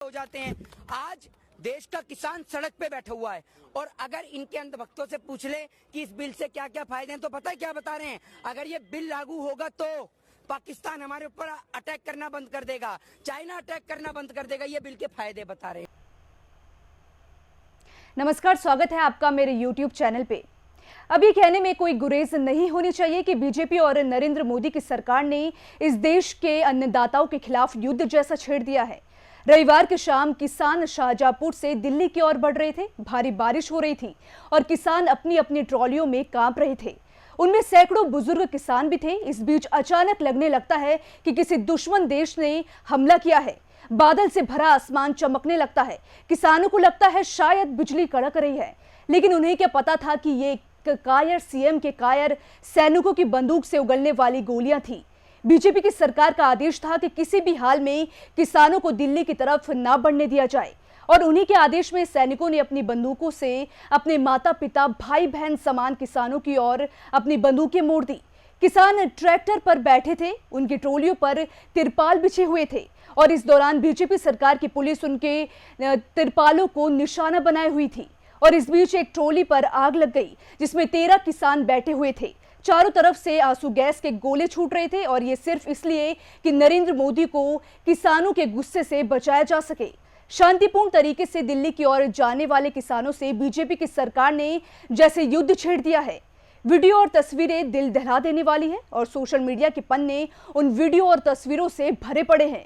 हो जाते हैं। आज देश का किसान सड़क पे बैठा हुआ है और अगर इनके अंधभक्तों से पूछ ले कि इस बिल से क्या क्या फायदे हैं तो पता है क्या बता रहे हैं। अगर ये बिल लागू होगा तो पाकिस्तान हमारे ऊपर अटैक करना बंद कर देगा, चाइना अटैक करना बंद कर देगा। ये बिल के फायदे बता रहे हैं। नमस्कार, स्वागत है आपका मेरे YouTube चैनल पे। अब ये कहने में कोई गुरेज नहीं होनी चाहिए कि बीजेपी और नरेंद्र मोदी की सरकार ने इस देश के अन्नदाताओं के खिलाफ युद्ध जैसा छेड़ दिया है। रविवार की शाम किसान शाहजहांपुर से दिल्ली की ओर बढ़ रहे थे। भारी बारिश हो रही थी और किसान अपनी अपनी ट्रॉलियों में कांप रहे थे। उनमें सैकड़ों बुजुर्ग किसान भी थे। इस बीच अचानक लगने लगता है कि किसी दुश्मन देश ने हमला किया है। बादल से भरा आसमान चमकने लगता है। किसानों को लगता है शायद बिजली कड़क रही है, लेकिन उन्हें क्या पता था कि ये कायर सीएम के कायर सैनिकों की बंदूक से उगलने वाली गोलियां थी। बीजेपी की सरकार का आदेश था कि किसी भी हाल में किसानों को दिल्ली की तरफ ना बढ़ने दिया जाए और उन्हीं के आदेश में सैनिकों ने अपनी बंदूकों से अपने माता पिता भाई बहन समान किसानों की ओर अपनी बंदूकें मोड़ दी। किसान ट्रैक्टर पर बैठे थे, उनकी ट्रोलियों पर तिरपाल बिछे हुए थे और इस दौरान बीजेपी सरकार की पुलिस उनके तिरपालों को निशाना बनाए हुई थी। और इस बीच एक ट्रोली पर आग लग गई जिसमें 13 किसान बैठे हुए थे। चारों तरफ से आंसू गैस के गोले छूट रहे थे और ये सिर्फ इसलिए कि नरेंद्र मोदी को किसानों के गुस्से से बचाया जा सके। शांतिपूर्ण तरीके से दिल्ली की ओर जाने वाले किसानों से बीजेपी की सरकार ने जैसे युद्ध छेड़ दिया है। वीडियो और तस्वीरें दिल दहला देने वाली है और सोशल मीडिया के पन्ने उन वीडियो और तस्वीरों से भरे पड़े हैं।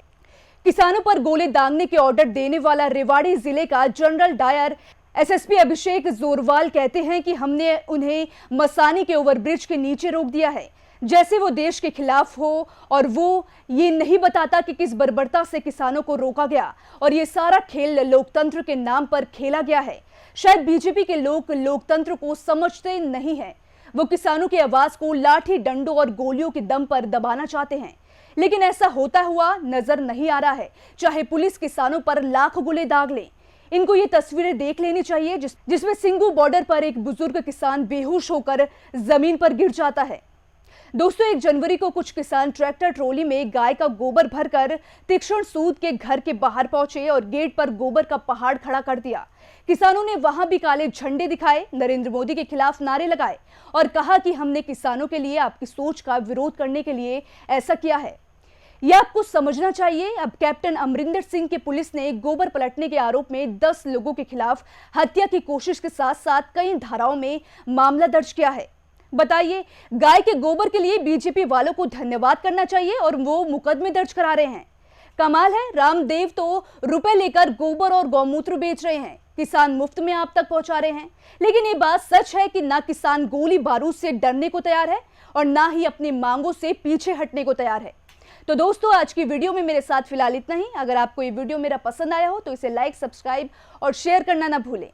किसानों पर गोले दागने के ऑर्डर देने वाला रेवाड़ी जिले का जनरल डायर एसएसपी अभिषेक जोरवाल कहते हैं कि हमने उन्हें मसानी के ओवरब्रिज के नीचे रोक दिया है, जैसे वो देश के खिलाफ हो और वो ये नहीं बताता कि किस बर्बरता से किसानों को रोका गया और ये सारा खेल लोकतंत्र के नाम पर खेला गया है। शायद बीजेपी के लोग लोकतंत्र को समझते नहीं हैं। वो किसानों की आवाज को लाठी डंडों और गोलियों के दम पर दबाना चाहते हैं, लेकिन ऐसा होता हुआ नजर नहीं आ रहा है। चाहे पुलिस किसानों पर लाख गोले दाग ले। इनको ये तस्वीरें देख लेनी चाहिए जिसमें सिंगू बॉर्डर पर एक बुजुर्ग किसान बेहोश होकर जमीन पर गिर जाता है। दोस्तों, 1 जनवरी को कुछ किसान ट्रैक्टर ट्रॉली में गाय का गोबर भरकर तीक्ष्ण सूद के घर के बाहर पहुंचे और गेट पर गोबर का पहाड़ खड़ा कर दिया। किसानों ने वहां भी काले झंडे दिखाए, नरेंद्र मोदी के खिलाफ नारे लगाए और कहा कि हमने किसानों के लिए आपकी सोच का विरोध करने के लिए ऐसा किया है। यह आपको समझना चाहिए। अब कैप्टन अमरिंदर सिंह की पुलिस ने गोबर पलटने के आरोप में 10 लोगों के खिलाफ हत्या की कोशिश के साथ साथ कई धाराओं में मामला दर्ज किया है। बताइए, गाय के गोबर के लिए बीजेपी वालों को धन्यवाद करना चाहिए और वो मुकदमे दर्ज करा रहे हैं। कमाल है, रामदेव तो रुपए लेकर गोबर और गौमूत्र बेच रहे हैं, किसान मुफ्त में आप तक पहुंचा रहे हैं। लेकिन ये बात सच है कि ना किसान गोली बारूद से डरने को तैयार है और ना ही अपनी मांगों से पीछे हटने को तैयार है। तो दोस्तों, आज की वीडियो में मेरे साथ फिलहाल इतना ही। अगर आपको ये वीडियो मेरा पसंद आया हो तो इसे लाइक, सब्सक्राइब और शेयर करना ना भूलें।